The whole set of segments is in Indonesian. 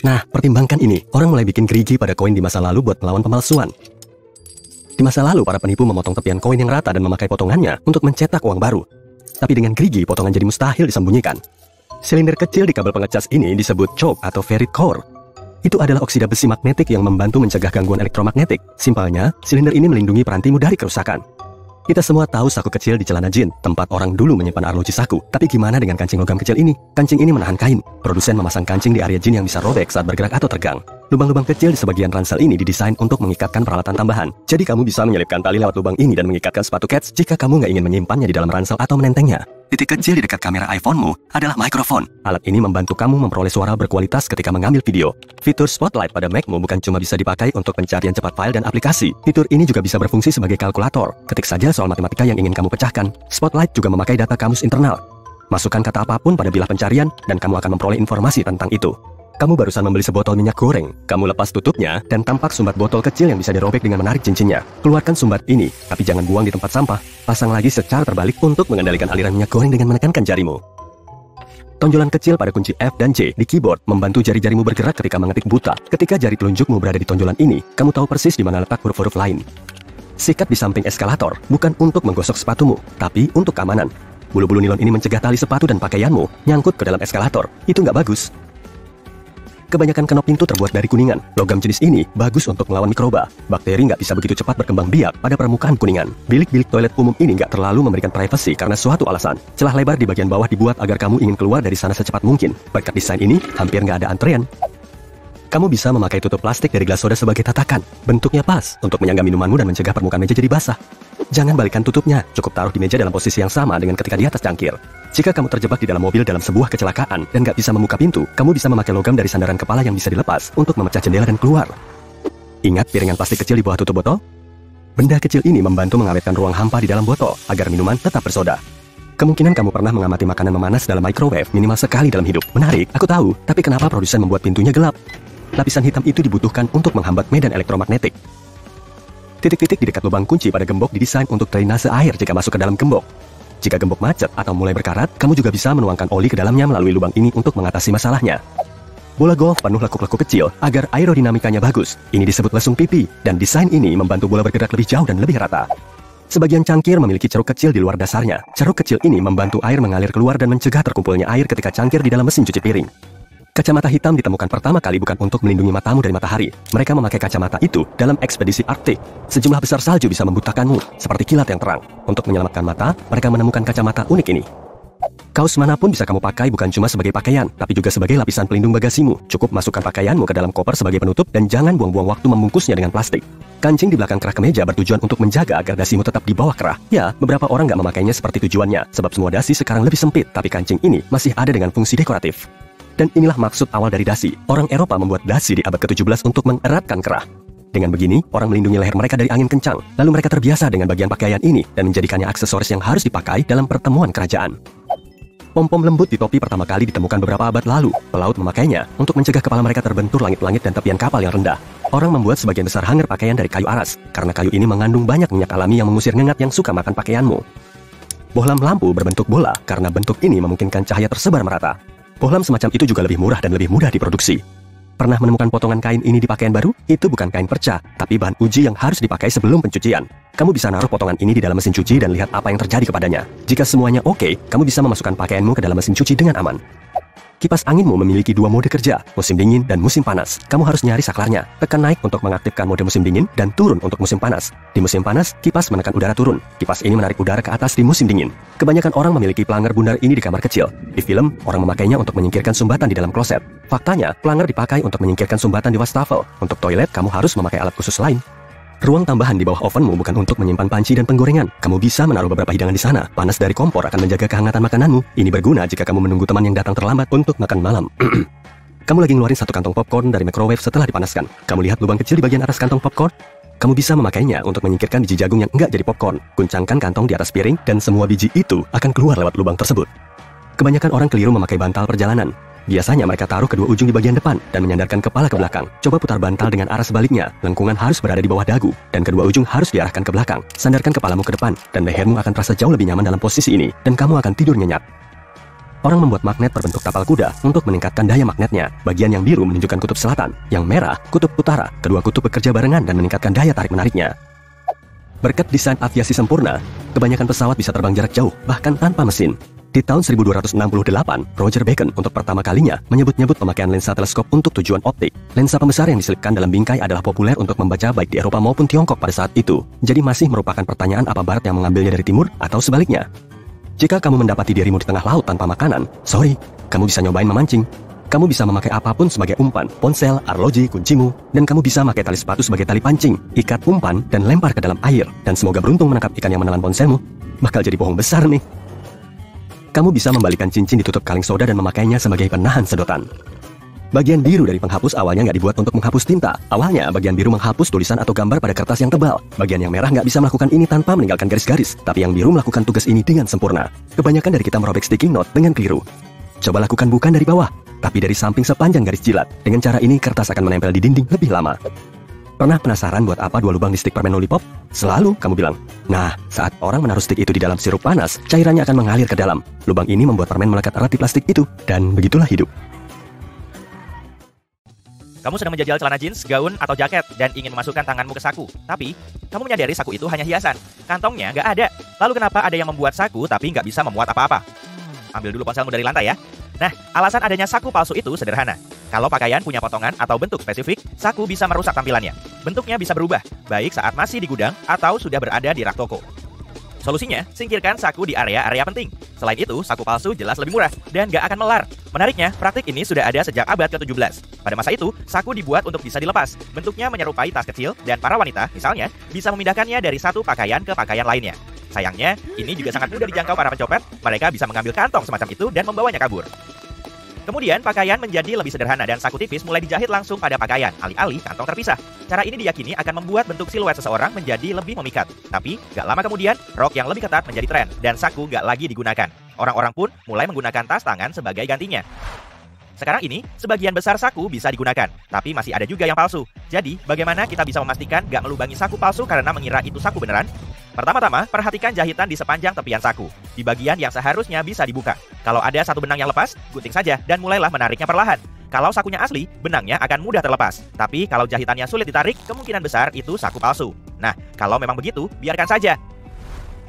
Nah, pertimbangkan ini. Orang mulai bikin gerigi pada koin di masa lalu buat melawan pemalsuan. Di masa lalu, para penipu memotong tepian koin yang rata dan memakai potongannya untuk mencetak uang baru. Tapi dengan gerigi, potongan jadi mustahil disembunyikan. Silinder kecil di kabel pengecas ini disebut choke atau ferrite core. Itu adalah oksida besi magnetik yang membantu mencegah gangguan elektromagnetik. Simpelnya, silinder ini melindungi perantimu dari kerusakan. Kita semua tahu saku kecil di celana jin, tempat orang dulu menyimpan arloji saku. Tapi gimana dengan kancing logam kecil ini? Kancing ini menahan kain. Produsen memasang kancing di area jin yang bisa robek saat bergerak atau tegang. Lubang-lubang kecil di sebagian ransel ini didesain untuk mengikatkan peralatan tambahan. Jadi kamu bisa menyelipkan tali lewat lubang ini dan mengikatkan sepatu cats jika kamu nggak ingin menyimpannya di dalam ransel atau menentengnya. Titik kecil di dekat kamera iPhone-mu adalah mikrofon. Alat ini membantu kamu memperoleh suara berkualitas ketika mengambil video. Fitur Spotlight pada Mac-mu bukan cuma bisa dipakai untuk pencarian cepat file dan aplikasi. Fitur ini juga bisa berfungsi sebagai kalkulator. Ketik saja soal matematika yang ingin kamu pecahkan. Spotlight juga memakai data kamus internal. Masukkan kata apapun pada bilah pencarian dan kamu akan memperoleh informasi tentang itu. Kamu barusan membeli sebotol minyak goreng. Kamu lepas tutupnya dan tampak sumbat botol kecil yang bisa dirobek dengan menarik cincinnya. Keluarkan sumbat ini, tapi jangan buang di tempat sampah. Pasang lagi secara terbalik untuk mengendalikan aliran minyak goreng dengan menekankan jarimu. Tonjolan kecil pada kunci F dan C di keyboard membantu jari-jarimu bergerak ketika mengetik buta. Ketika jari telunjukmu berada di tonjolan ini, kamu tahu persis di mana letak huruf-huruf lain. Sikat di samping eskalator bukan untuk menggosok sepatumu, tapi untuk keamanan. Bulu-bulu nilon ini mencegah tali sepatu dan pakaianmu nyangkut ke dalam eskalator. Itu nggak bagus. Kebanyakan kenop pintu terbuat dari kuningan. Logam jenis ini bagus untuk melawan mikroba. Bakteri nggak bisa begitu cepat berkembang biak pada permukaan kuningan. Bilik-bilik toilet umum ini nggak terlalu memberikan privasi karena suatu alasan. Celah lebar di bagian bawah dibuat agar kamu ingin keluar dari sana secepat mungkin. Berkat desain ini, hampir nggak ada antrean. Kamu bisa memakai tutup plastik dari gelas soda sebagai tatakan. Bentuknya pas untuk menyangga minumanmu dan mencegah permukaan meja jadi basah. Jangan balikan tutupnya, cukup taruh di meja dalam posisi yang sama dengan ketika di atas cangkir. Jika kamu terjebak di dalam mobil dalam sebuah kecelakaan dan nggak bisa membuka pintu, kamu bisa memakai logam dari sandaran kepala yang bisa dilepas untuk memecah jendela dan keluar. Ingat piringan plastik kecil di bawah tutup botol? Benda kecil ini membantu mengawetkan ruang hampa di dalam botol agar minuman tetap bersoda. Kemungkinan kamu pernah mengamati makanan memanas dalam microwave minimal sekali dalam hidup. Menarik, aku tahu, tapi kenapa produsen membuat pintunya gelap? Lapisan hitam itu dibutuhkan untuk menghambat medan elektromagnetik. Titik-titik di dekat lubang kunci pada gembok didesain untuk drainase air jika masuk ke dalam gembok. Jika gembok macet atau mulai berkarat, kamu juga bisa menuangkan oli ke dalamnya melalui lubang ini untuk mengatasi masalahnya. Bola golf penuh lekuk-lekuk kecil agar aerodinamikanya bagus. Ini disebut lesung pipi, dan desain ini membantu bola bergerak lebih jauh dan lebih rata. Sebagian cangkir memiliki ceruk kecil di luar dasarnya. Ceruk kecil ini membantu air mengalir keluar dan mencegah terkumpulnya air ketika cangkir di dalam mesin cuci piring. Kacamata hitam ditemukan pertama kali bukan untuk melindungi matamu dari matahari. Mereka memakai kacamata itu dalam ekspedisi Arktik. Sejumlah besar salju bisa membutakanmu, seperti kilat yang terang. Untuk menyelamatkan mata, mereka menemukan kacamata unik ini. Kaos manapun bisa kamu pakai bukan cuma sebagai pakaian, tapi juga sebagai lapisan pelindung bagasimu. Cukup masukkan pakaianmu ke dalam koper sebagai penutup dan jangan buang-buang waktu membungkusnya dengan plastik. Kancing di belakang kerah kemeja bertujuan untuk menjaga agar dasimu tetap di bawah kerah. Ya, beberapa orang nggak memakainya seperti tujuannya, sebab semua dasi sekarang lebih sempit, tapi kancing ini masih ada dengan fungsi dekoratif. Dan inilah maksud awal dari dasi. Orang Eropa membuat dasi di abad ke-17 untuk mengeratkan kerah. Dengan begini, orang melindungi leher mereka dari angin kencang. Lalu mereka terbiasa dengan bagian pakaian ini dan menjadikannya aksesoris yang harus dipakai dalam pertemuan kerajaan. Pom-pom lembut di topi pertama kali ditemukan beberapa abad lalu. Pelaut memakainya untuk mencegah kepala mereka terbentur langit-langit dan tepian kapal yang rendah. Orang membuat sebagian besar hanger pakaian dari kayu aras, karena kayu ini mengandung banyak minyak alami yang mengusir ngengat yang suka makan pakaianmu. Bohlam lampu berbentuk bola, karena bentuk ini memungkinkan cahaya tersebar merata. Bohlam semacam itu juga lebih murah dan lebih mudah diproduksi. Pernah menemukan potongan kain ini di pakaian baru? Itu bukan kain perca, tapi bahan uji yang harus dipakai sebelum pencucian. Kamu bisa naruh potongan ini di dalam mesin cuci dan lihat apa yang terjadi kepadanya. Jika semuanya oke, kamu bisa memasukkan pakaianmu ke dalam mesin cuci dengan aman. Kipas anginmu memiliki dua mode kerja, musim dingin dan musim panas. Kamu harus nyari saklarnya. Tekan naik untuk mengaktifkan mode musim dingin dan turun untuk musim panas. Di musim panas, kipas menekan udara turun. Kipas ini menarik udara ke atas di musim dingin. Kebanyakan orang memiliki pelanger bundar ini di kamar kecil. Di film, orang memakainya untuk menyingkirkan sumbatan di dalam kloset. Faktanya, pelanger dipakai untuk menyingkirkan sumbatan di wastafel. Untuk toilet, kamu harus memakai alat khusus lain. Ruang tambahan di bawah ovenmu bukan untuk menyimpan panci dan penggorengan. Kamu bisa menaruh beberapa hidangan di sana. Panas dari kompor akan menjaga kehangatan makananmu. Ini berguna jika kamu menunggu teman yang datang terlambat untuk makan malam. Kamu lagi ngeluarin satu kantong popcorn dari microwave setelah dipanaskan. Kamu lihat lubang kecil di bagian atas kantong popcorn? Kamu bisa memakainya untuk menyingkirkan biji jagung yang enggak jadi popcorn. Guncangkan kantong di atas piring dan semua biji itu akan keluar lewat lubang tersebut. Kebanyakan orang keliru memakai bantal perjalanan. Biasanya mereka taruh kedua ujung di bagian depan dan menyandarkan kepala ke belakang. Coba putar bantal dengan arah sebaliknya. Lengkungan harus berada di bawah dagu dan kedua ujung harus diarahkan ke belakang. Sandarkan kepalamu ke depan dan lehermu akan terasa jauh lebih nyaman dalam posisi ini dan kamu akan tidur nyenyak. Orang membuat magnet berbentuk tapal kuda untuk meningkatkan daya magnetnya. Bagian yang biru menunjukkan kutub selatan, yang merah kutub utara. Kedua kutub bekerja barengan dan meningkatkan daya tarik-menariknya. Berkat desain aviasi sempurna, kebanyakan pesawat bisa terbang jarak jauh, bahkan tanpa mesin. Di tahun 1268, Roger Bacon untuk pertama kalinya menyebut-nyebut pemakaian lensa teleskop untuk tujuan optik. Lensa pembesar yang diselipkan dalam bingkai adalah populer untuk membaca baik di Eropa maupun Tiongkok pada saat itu. Jadi masih merupakan pertanyaan apa Barat yang mengambilnya dari timur atau sebaliknya. Jika kamu mendapati dirimu di tengah laut tanpa makanan, sorry, kamu bisa nyobain memancing. Kamu bisa memakai apapun sebagai umpan, ponsel, arloji, kuncimu, dan kamu bisa memakai tali sepatu sebagai tali pancing, ikat umpan, dan lempar ke dalam air. Dan semoga beruntung menangkap ikan yang menelan ponselmu. Bakal jadi bohong besar nih. Kamu bisa membalikan cincin ditutup kaleng soda dan memakainya sebagai penahan sedotan. Bagian biru dari penghapus awalnya nggak dibuat untuk menghapus tinta. Awalnya, bagian biru menghapus tulisan atau gambar pada kertas yang tebal. Bagian yang merah nggak bisa melakukan ini tanpa meninggalkan garis-garis. Tapi yang biru melakukan tugas ini dengan sempurna. Kebanyakan dari kita merobek sticky note dengan keliru. Coba lakukan bukan dari bawah, tapi dari samping sepanjang garis jilat. Dengan cara ini, kertas akan menempel di dinding lebih lama. Pernah penasaran buat apa 2 lubang di stik permen lollipop? Selalu kamu bilang, nah, saat orang menaruh stik itu di dalam sirup panas, cairannya akan mengalir ke dalam. Lubang ini membuat permen melekat erat di plastik itu. Dan begitulah hidup. Kamu sedang menjajal celana jeans, gaun, atau jaket dan ingin memasukkan tanganmu ke saku. Tapi, kamu menyadari saku itu hanya hiasan. Kantongnya nggak ada. Lalu kenapa ada yang membuat saku tapi nggak bisa memuat apa-apa? Ambil dulu ponselmu dari lantai ya. Nah, alasan adanya saku palsu itu sederhana. Kalau pakaian punya potongan atau bentuk spesifik, saku bisa merusak tampilannya. Bentuknya bisa berubah, baik saat masih di gudang atau sudah berada di rak toko. Solusinya, singkirkan saku di area-area penting. Selain itu, saku palsu jelas lebih murah dan gak akan melar. Menariknya, praktik ini sudah ada sejak abad ke-17. Pada masa itu, saku dibuat untuk bisa dilepas. Bentuknya menyerupai tas kecil dan para wanita, misalnya, bisa memindahkannya dari satu pakaian ke pakaian lainnya. Sayangnya, ini juga sangat mudah dijangkau para pencopet. Mereka bisa mengambil kantong semacam itu dan membawanya kabur. Kemudian, pakaian menjadi lebih sederhana dan saku tipis mulai dijahit langsung pada pakaian, alih-alih kantong terpisah. Cara ini diyakini akan membuat bentuk siluet seseorang menjadi lebih memikat. Tapi, gak lama kemudian, rok yang lebih ketat menjadi tren, dan saku gak lagi digunakan. Orang-orang pun mulai menggunakan tas tangan sebagai gantinya. Sekarang ini, sebagian besar saku bisa digunakan, tapi masih ada juga yang palsu. Jadi, bagaimana kita bisa memastikan gak melubangi saku palsu karena mengira itu saku beneran? Pertama-tama, perhatikan jahitan di sepanjang tepian saku, di bagian yang seharusnya bisa dibuka. Kalau ada satu benang yang lepas, gunting saja dan mulailah menariknya perlahan. Kalau sakunya asli, benangnya akan mudah terlepas. Tapi kalau jahitannya sulit ditarik, kemungkinan besar itu saku palsu. Nah, kalau memang begitu, biarkan saja.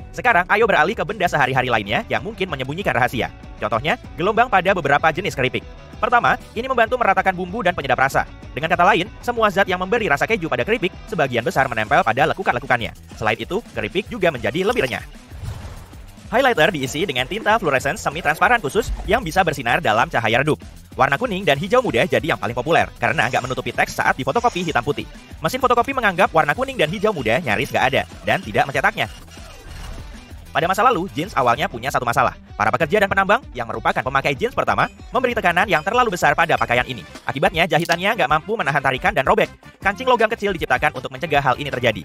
Sekarang, ayo beralih ke benda sehari-hari lainnya yang mungkin menyembunyikan rahasia. Contohnya, gelombang pada beberapa jenis keripik. Pertama, ini membantu meratakan bumbu dan penyedap rasa. Dengan kata lain, semua zat yang memberi rasa keju pada keripik sebagian besar menempel pada lekukan-lekukannya. Selain itu, keripik juga menjadi lebih renyah. Highlighter diisi dengan tinta fluorescence semi-transparan khusus yang bisa bersinar dalam cahaya redup. Warna kuning dan hijau muda jadi yang paling populer karena nggak menutupi teks saat difotokopi hitam putih. Mesin fotokopi menganggap warna kuning dan hijau muda nyaris nggak ada dan tidak mencetaknya. Pada masa lalu, jeans awalnya punya satu masalah. Para pekerja dan penambang, yang merupakan pemakai jeans pertama, memberi tekanan yang terlalu besar pada pakaian ini. Akibatnya, jahitannya nggak mampu menahan tarikan dan robek. Kancing logam kecil diciptakan untuk mencegah hal ini terjadi.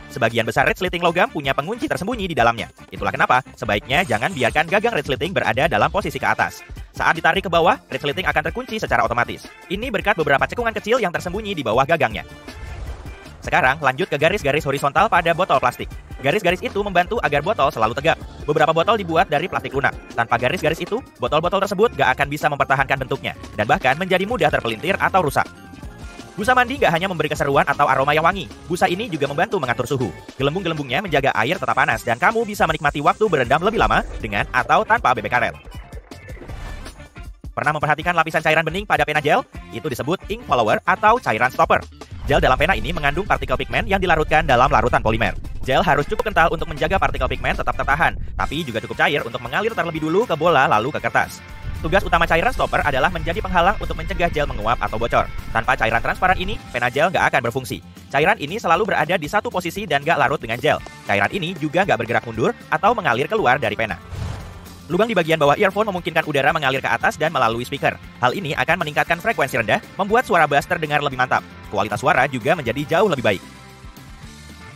Sebagian besar resleting logam punya pengunci tersembunyi di dalamnya. Itulah kenapa, sebaiknya jangan biarkan gagang resleting berada dalam posisi ke atas. Saat ditarik ke bawah, resleting akan terkunci secara otomatis. Ini berkat beberapa cekungan kecil yang tersembunyi di bawah gagangnya. Sekarang, lanjut ke garis-garis horizontal pada botol plastik. Garis-garis itu membantu agar botol selalu tegak. Beberapa botol dibuat dari plastik lunak. Tanpa garis-garis itu, botol-botol tersebut gak akan bisa mempertahankan bentuknya, dan bahkan menjadi mudah terpelintir atau rusak. Busa mandi gak hanya memberi keseruan atau aroma yang wangi. Busa ini juga membantu mengatur suhu. Gelembung-gelembungnya menjaga air tetap panas, dan kamu bisa menikmati waktu berendam lebih lama dengan atau tanpa bebek karet. Pernah memperhatikan lapisan cairan bening pada pena gel? Itu disebut ink follower atau cairan stopper. Gel dalam pena ini mengandung partikel pigmen yang dilarutkan dalam larutan polimer. Gel harus cukup kental untuk menjaga partikel pigmen tetap tertahan, tapi juga cukup cair untuk mengalir terlebih dulu ke bola lalu ke kertas. Tugas utama cairan stopper adalah menjadi penghalang untuk mencegah gel menguap atau bocor. Tanpa cairan transparan ini, pena gel nggak akan berfungsi. Cairan ini selalu berada di satu posisi dan nggak larut dengan gel. Cairan ini juga nggak bergerak mundur atau mengalir keluar dari pena. Lubang di bagian bawah earphone memungkinkan udara mengalir ke atas dan melalui speaker. Hal ini akan meningkatkan frekuensi rendah, membuat suara bass terdengar lebih mantap. Kualitas suara juga menjadi jauh lebih baik.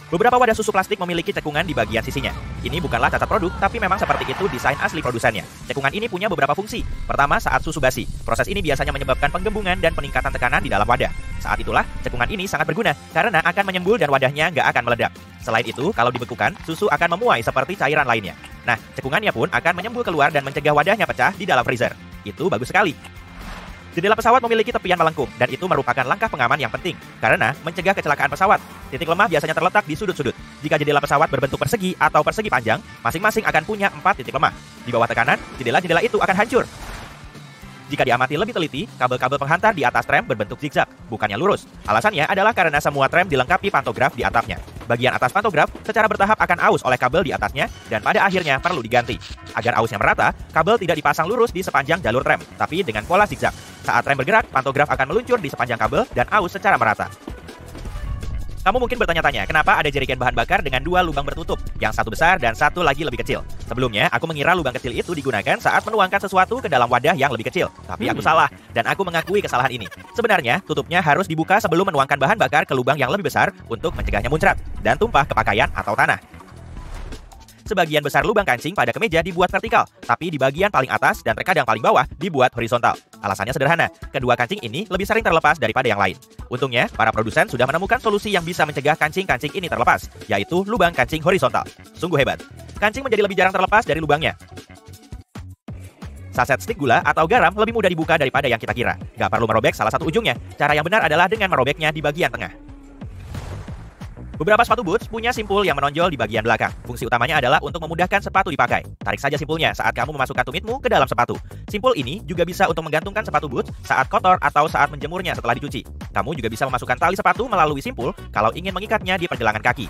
Beberapa wadah susu plastik memiliki cekungan di bagian sisinya. Ini bukanlah cacat produk, tapi memang seperti itu desain asli produsennya. Cekungan ini punya beberapa fungsi. Pertama, saat susu basi. Proses ini biasanya menyebabkan penggembungan dan peningkatan tekanan di dalam wadah. Saat itulah cekungan ini sangat berguna karena akan menyembul dan wadahnya nggak akan meledak. Selain itu, kalau dibekukan, susu akan memuai seperti cairan lainnya. Nah, cekungannya pun akan menyembul keluar dan mencegah wadahnya pecah di dalam freezer. Itu bagus sekali. Jendela pesawat memiliki tepian melengkung, dan itu merupakan langkah pengaman yang penting, karena mencegah kecelakaan pesawat. Titik lemah biasanya terletak di sudut-sudut. Jika jendela pesawat berbentuk persegi atau persegi panjang, masing-masing akan punya 4 titik lemah. Di bawah tekanan, jendela-jendela itu akan hancur. Jika diamati lebih teliti, kabel-kabel penghantar di atas tram berbentuk zigzag, bukannya lurus. Alasannya adalah karena semua tram dilengkapi pantograf di atapnya. Bagian atas pantograf secara bertahap akan aus oleh kabel di atasnya dan pada akhirnya perlu diganti. Agar ausnya merata, kabel tidak dipasang lurus di sepanjang jalur tram, tapi dengan pola zigzag. Saat tram bergerak, pantograf akan meluncur di sepanjang kabel dan aus secara merata. Kamu mungkin bertanya-tanya, kenapa ada jerigen bahan bakar dengan 2 lubang bertutup, yang satu besar dan satu lagi lebih kecil? Sebelumnya, aku mengira lubang kecil itu digunakan saat menuangkan sesuatu ke dalam wadah yang lebih kecil. Tapi aku salah, dan aku mengakui kesalahan ini. Sebenarnya, tutupnya harus dibuka sebelum menuangkan bahan bakar ke lubang yang lebih besar untuk mencegahnya muncrat dan tumpah ke pakaian atau tanah. Sebagian besar lubang kancing pada kemeja dibuat vertikal, tapi di bagian paling atas dan terkadang paling bawah dibuat horizontal. Alasannya sederhana, kedua kancing ini lebih sering terlepas daripada yang lain. Untungnya, para produsen sudah menemukan solusi yang bisa mencegah kancing-kancing ini terlepas, yaitu lubang kancing horizontal. Sungguh hebat. Kancing menjadi lebih jarang terlepas dari lubangnya. Saset stik gula atau garam lebih mudah dibuka daripada yang kita kira. Gak perlu merobek salah satu ujungnya. Cara yang benar adalah dengan merobeknya di bagian tengah. Beberapa sepatu boots punya simpul yang menonjol di bagian belakang. Fungsi utamanya adalah untuk memudahkan sepatu dipakai. Tarik saja simpulnya saat kamu memasukkan tumitmu ke dalam sepatu. Simpul ini juga bisa untuk menggantungkan sepatu boots saat kotor atau saat menjemurnya setelah dicuci. Kamu juga bisa memasukkan tali sepatu melalui simpul kalau ingin mengikatnya di pergelangan kaki.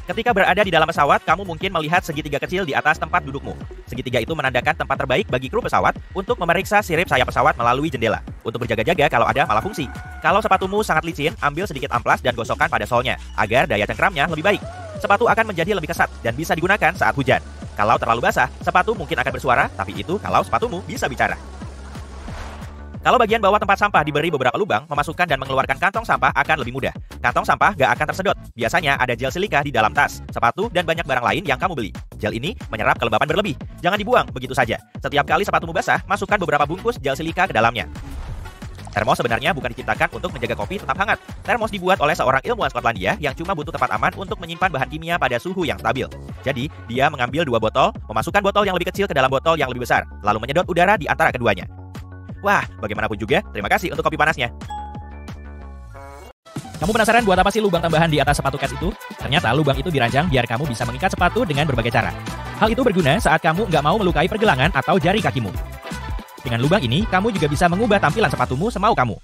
Ketika berada di dalam pesawat, kamu mungkin melihat segitiga kecil di atas tempat dudukmu. Segitiga itu menandakan tempat terbaik bagi kru pesawat untuk memeriksa sirip sayap pesawat melalui jendela, untuk berjaga-jaga kalau ada malah fungsi. Kalau sepatumu sangat licin, ambil sedikit amplas dan gosokkan pada solnya, agar daya cengkramnya lebih baik. Sepatu akan menjadi lebih kesat dan bisa digunakan saat hujan. Kalau terlalu basah, sepatu mungkin akan bersuara, tapi itu kalau sepatumu bisa bicara. Kalau bagian bawah tempat sampah diberi beberapa lubang, memasukkan dan mengeluarkan kantong sampah akan lebih mudah. Kantong sampah gak akan tersedot. Biasanya ada gel silika di dalam tas, sepatu, dan banyak barang lain yang kamu beli. Gel ini menyerap kelembapan berlebih. Jangan dibuang begitu saja. Setiap kali sepatumu basah, masukkan beberapa bungkus gel silika ke dalamnya. Termos sebenarnya bukan diciptakan untuk menjaga kopi tetap hangat. Termos dibuat oleh seorang ilmuwan Skotlandia yang cuma butuh tempat aman untuk menyimpan bahan kimia pada suhu yang stabil. Jadi, dia mengambil 2 botol, memasukkan botol yang lebih kecil ke dalam botol yang lebih besar, lalu menyedot udara di antara keduanya. Wah, bagaimanapun juga, terima kasih untuk kopi panasnya. Kamu penasaran buat apa sih lubang tambahan di atas sepatu kets itu? Ternyata lubang itu dirancang biar kamu bisa mengikat sepatu dengan berbagai cara. Hal itu berguna saat kamu nggak mau melukai pergelangan atau jari kakimu. Dengan lubang ini, kamu juga bisa mengubah tampilan sepatumu semau kamu.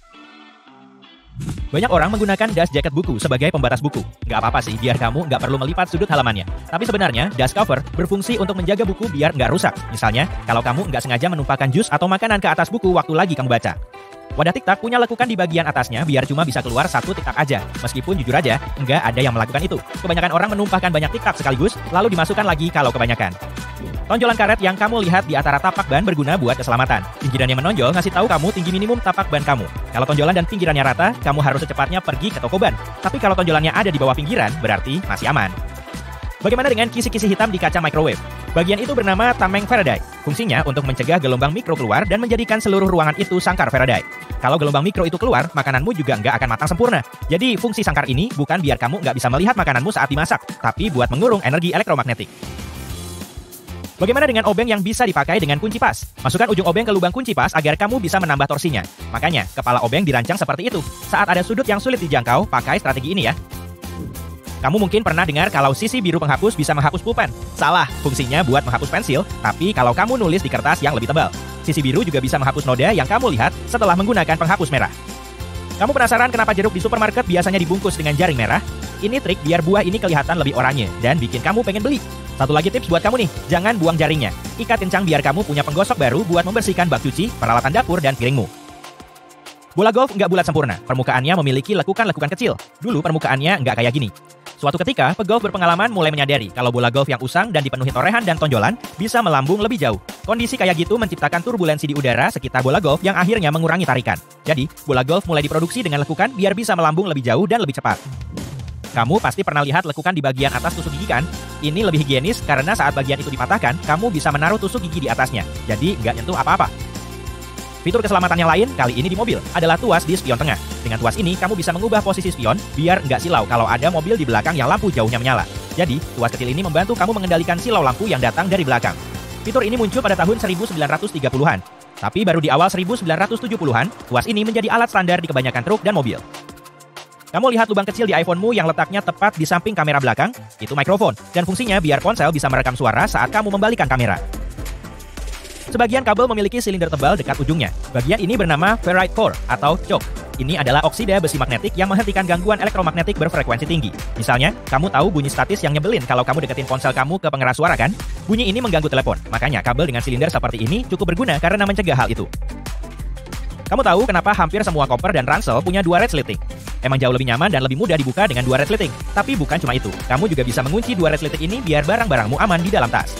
Banyak orang menggunakan dust jacket buku sebagai pembatas buku. Nggak apa-apa sih, biar kamu nggak perlu melipat sudut halamannya. Tapi sebenarnya, dust cover berfungsi untuk menjaga buku biar nggak rusak. Misalnya, kalau kamu nggak sengaja menumpahkan jus atau makanan ke atas buku waktu lagi kamu baca. Wadah tiktak punya lekukan di bagian atasnya biar cuma bisa keluar 1 tiktak aja. Meskipun jujur aja, nggak ada yang melakukan itu. Kebanyakan orang menumpahkan banyak tiktak sekaligus, lalu dimasukkan lagi kalau kebanyakan. Tonjolan karet yang kamu lihat di antara tapak ban berguna buat keselamatan. Pinggiran yang menonjol ngasih tahu kamu tinggi minimum tapak ban kamu. Kalau tonjolan dan pinggirannya rata, kamu harus secepatnya pergi ke toko ban. Tapi kalau tonjolannya ada di bawah pinggiran, berarti masih aman. Bagaimana dengan kisi-kisi hitam di kaca microwave? Bagian itu bernama tameng Faraday. Fungsinya untuk mencegah gelombang mikro keluar dan menjadikan seluruh ruangan itu sangkar Faraday. Kalau gelombang mikro itu keluar, makananmu juga nggak akan matang sempurna. Jadi fungsi sangkar ini bukan biar kamu nggak bisa melihat makananmu saat dimasak, tapi buat mengurung energi elektromagnetik. Bagaimana dengan obeng yang bisa dipakai dengan kunci pas? Masukkan ujung obeng ke lubang kunci pas agar kamu bisa menambah torsinya. Makanya, kepala obeng dirancang seperti itu. Saat ada sudut yang sulit dijangkau, pakai strategi ini ya. Kamu mungkin pernah dengar kalau sisi biru penghapus bisa menghapus pulpen. Salah, fungsinya buat menghapus pensil, tapi kalau kamu nulis di kertas yang lebih tebal. Sisi biru juga bisa menghapus noda yang kamu lihat setelah menggunakan penghapus merah. Kamu penasaran kenapa jeruk di supermarket biasanya dibungkus dengan jaring merah? Ini trik biar buah ini kelihatan lebih oranye dan bikin kamu pengen beli. Satu lagi tips buat kamu nih, jangan buang jaringnya. Ikat kencang biar kamu punya penggosok baru buat membersihkan bak cuci, peralatan dapur, dan piringmu. Bola golf nggak bulat sempurna, permukaannya memiliki lekukan-lekukan kecil. Dulu permukaannya nggak kayak gini. Suatu ketika, pegolf berpengalaman mulai menyadari kalau bola golf yang usang dan dipenuhi torehan dan tonjolan bisa melambung lebih jauh. Kondisi kayak gitu menciptakan turbulensi di udara sekitar bola golf yang akhirnya mengurangi tarikan. Jadi, bola golf mulai diproduksi dengan lekukan biar bisa melambung lebih jauh dan lebih cepat. Kamu pasti pernah lihat lekukan di bagian atas tusuk gigi kan? Ini lebih higienis karena saat bagian itu dipatahkan, kamu bisa menaruh tusuk gigi di atasnya. Jadi nggak nyentuh apa-apa. Fitur keselamatan yang lain, kali ini di mobil, adalah tuas di spion tengah. Dengan tuas ini, kamu bisa mengubah posisi spion biar nggak silau kalau ada mobil di belakang yang lampu jauhnya menyala. Jadi, tuas kecil ini membantu kamu mengendalikan silau lampu yang datang dari belakang. Fitur ini muncul pada tahun 1930-an. Tapi baru di awal 1970-an, tuas ini menjadi alat standar di kebanyakan truk dan mobil. Kamu lihat lubang kecil di iPhone-mu yang letaknya tepat di samping kamera belakang? Itu mikrofon, dan fungsinya biar ponsel bisa merekam suara saat kamu membalikan kamera. Sebagian kabel memiliki silinder tebal dekat ujungnya. Bagian ini bernama ferrite core atau choke. Ini adalah oksida besi magnetik yang menghentikan gangguan elektromagnetik berfrekuensi tinggi. Misalnya, kamu tahu bunyi statis yang nyebelin kalau kamu deketin ponsel kamu ke pengeras suara kan? Bunyi ini mengganggu telepon. Makanya kabel dengan silinder seperti ini cukup berguna karena mencegah hal itu. Kamu tahu kenapa hampir semua koper dan ransel punya dua resleting? Emang jauh lebih nyaman dan lebih mudah dibuka dengan dua resleting. Tapi bukan cuma itu. Kamu juga bisa mengunci dua resleting ini biar barang-barangmu aman di dalam tas.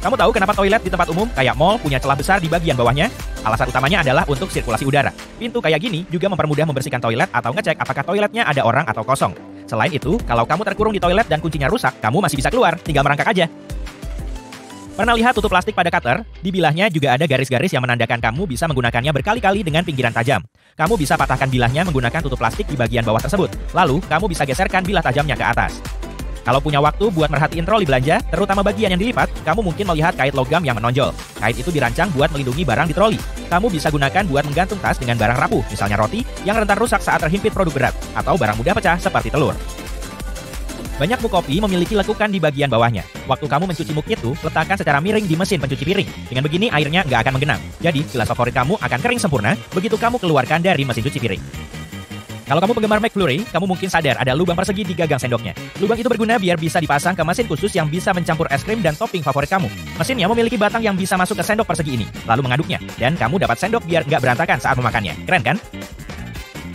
Kamu tahu kenapa toilet di tempat umum kayak mall punya celah besar di bagian bawahnya? Alasan utamanya adalah untuk sirkulasi udara. Pintu kayak gini juga mempermudah membersihkan toilet atau ngecek apakah toiletnya ada orang atau kosong. Selain itu, kalau kamu terkurung di toilet dan kuncinya rusak, kamu masih bisa keluar, tinggal merangkak aja. Pernah lihat tutup plastik pada cutter? Di bilahnya juga ada garis-garis yang menandakan kamu bisa menggunakannya berkali-kali dengan pinggiran tajam. Kamu bisa patahkan bilahnya menggunakan tutup plastik di bagian bawah tersebut. Lalu, kamu bisa geserkan bilah tajamnya ke atas. Kalau punya waktu buat merhatiin troli belanja, terutama bagian yang dilipat, kamu mungkin melihat kait logam yang menonjol. Kait itu dirancang buat melindungi barang di troli. Kamu bisa gunakan buat menggantung tas dengan barang rapuh, misalnya roti, yang rentan rusak saat terhimpit produk berat, atau barang mudah pecah seperti telur. Banyak muk kopi memiliki lekukan di bagian bawahnya. Waktu kamu mencuci muk itu, letakkan secara miring di mesin pencuci piring. Dengan begini, airnya nggak akan menggenang. Jadi, gelas favorit kamu akan kering sempurna begitu kamu keluarkan dari mesin cuci piring. Kalau kamu penggemar McFlurry, kamu mungkin sadar ada lubang persegi di gagang sendoknya. Lubang itu berguna biar bisa dipasang ke mesin khusus yang bisa mencampur es krim dan topping favorit kamu. Mesinnya memiliki batang yang bisa masuk ke sendok persegi ini, lalu mengaduknya. Dan kamu dapat sendok biar nggak berantakan saat memakannya. Keren kan?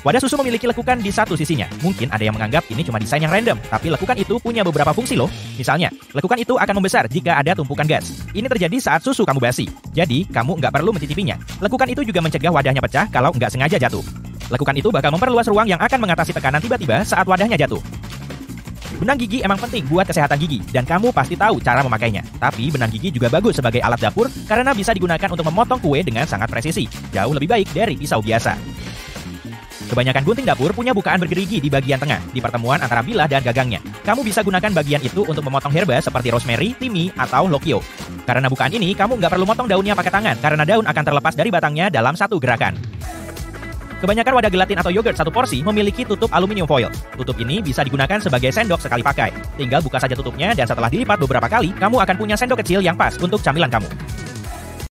Wadah susu memiliki lekukan di satu sisinya. Mungkin ada yang menganggap ini cuma desain yang random, tapi lekukan itu punya beberapa fungsi loh. Misalnya, lekukan itu akan membesar jika ada tumpukan gas. Ini terjadi saat susu kamu basi. Jadi, kamu nggak perlu mencicipinya. Lekukan itu juga mencegah wadahnya pecah kalau nggak sengaja jatuh. Lekukan itu bakal memperluas ruang yang akan mengatasi tekanan tiba-tiba saat wadahnya jatuh. Benang gigi emang penting buat kesehatan gigi, dan kamu pasti tahu cara memakainya. Tapi benang gigi juga bagus sebagai alat dapur karena bisa digunakan untuk memotong kue dengan sangat presisi. Jauh lebih baik dari pisau biasa. Kebanyakan gunting dapur punya bukaan bergerigi di bagian tengah, di pertemuan antara bilah dan gagangnya. Kamu bisa gunakan bagian itu untuk memotong herba seperti rosemary, thyme, atau lokio. Karena bukaan ini, kamu nggak perlu motong daunnya pakai tangan, karena daun akan terlepas dari batangnya dalam satu gerakan. Kebanyakan wadah gelatin atau yogurt satu porsi memiliki tutup aluminium foil. Tutup ini bisa digunakan sebagai sendok sekali pakai. Tinggal buka saja tutupnya dan setelah dilipat beberapa kali, kamu akan punya sendok kecil yang pas untuk camilan kamu.